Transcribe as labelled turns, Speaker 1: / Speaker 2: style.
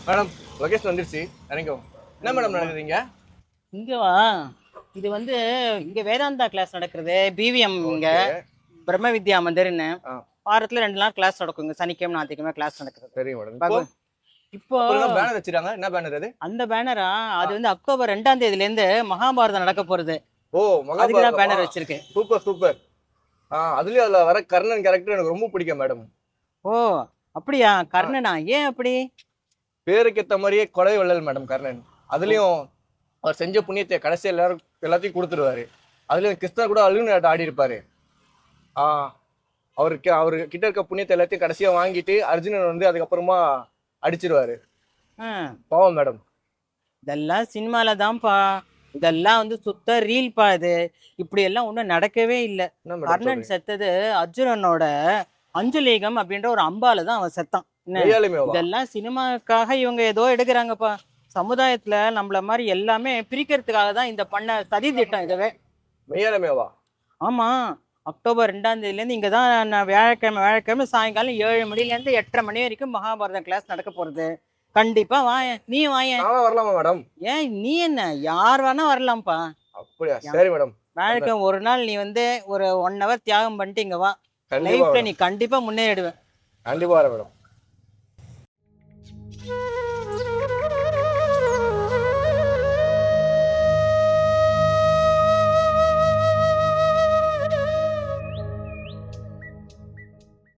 Speaker 1: Madam location வந்துருச்சு இறங்கிக்கோ. என்ன madam நடக்குதுங்க?
Speaker 2: இங்க வா. இது வந்து இங்க வேதாந்தா கிளாஸ் நடக்கிறது. பிவிஎம் இங்க பிரம்ம வித்யா மந்திர்னு
Speaker 1: ஆ
Speaker 2: வாரத்துல 2 நாள் கிளாஸ் நடக்குங்க. சனிக்கிழமை ஞாயிற்றுக்கிழமை கிளாஸ் நடக்குது.
Speaker 1: சரி மேடம்.
Speaker 2: இப்போ
Speaker 1: அப்புறம் பேனர் வச்சிருக்காங்க. என்ன பேனர் அது?
Speaker 2: அந்த பேனரா அது வந்து அக்டோபர் 2ஆம் தேதியில இருந்து மகாபாரதம் நடக்க போறது.
Speaker 1: ஓ
Speaker 2: அதுக்குதான்
Speaker 1: மகாபாரதம்.
Speaker 2: பேனர் வச்சிருக்கு.
Speaker 1: Super super. அதுலயும் அதுல வர கர்ணன் கேரக்டர் எனக்கு ரொம்ப பிடிக்கும் மேடம்.
Speaker 2: ஓ அப்படியா? கர்ணனா? ஏன் அப்படி?
Speaker 1: பேருக்கு ஏத்த மாதிரியே கொலை வள்ளல் மேடம் கர்ணன். அதுலயும் அவர் செஞ்ச புண்ணியத்தை கடைசி எல்லாத்தையும் கொடுத்துருவாரு. அதுலயும் கிருஷ்ணர் கூட அழுகு நாட்டு ஆடி இருப்பாரு. அவரு கிட்ட இருக்க புண்ணியத்தை எல்லாத்தையும் கடைசியா வாங்கிட்டு அர்ஜுனன் வந்து அதுக்கப்புறமா அடிச்சிருவாரு. பாவம் மேடம்.
Speaker 2: இதெல்லாம் சினிமால தான்ப்பா. இதெல்லாம் வந்து சுத்த ரீல்பா. இது இப்படி எல்லாம் ஒன்றும் நடக்கவே இல்லை. கர்ணன் செத்தது அர்ஜுனனோட அஞ்சலீகம் அப்படின்ற ஒரு அம்பால தான் அவன் செத்தான். இதெல்லாம் சினிமாக்காக இவங்க ஏதோ எடுக்கிறாங்கப்பா. சமுதாயத்துல நம்மள மாதிரி எல்லாமே பிரிக்கிறதுக்காக தான் இந்த பண்ண சதி திட்டம் இதுவே.
Speaker 1: மெய்யாலுமேவா?
Speaker 2: ஆமா. அக்டோபர் 2ஆம் தேதியிலேருந்து இங்கே தான் நான் வியாழக்கிழமை சாயங்காலம் 7 மணிலேருந்து 8:30 மணி வரைக்கும் மகாபாரதம் கிளாஸ் நடக்க போகிறது. கண்டிப்பா வாயேன், நீ வாயேன்.
Speaker 1: வரலாமா மேடம்?
Speaker 2: ஏன் நீ என்ன, யார் வேணா வரலாம்ப்பா.
Speaker 1: அப்படியா? சரி மேடம்.
Speaker 2: வியாழக்கிழமை ஒரு நாள் நீ வந்து ஒரு 1 hour தியாகம் பண்ணிட்டு இங்க வா. லைஃப்ல நீ கண்டிப்பா முன்னேறிடுவேன்.
Speaker 1: கண்டிப்பா வரேன் மேடம்.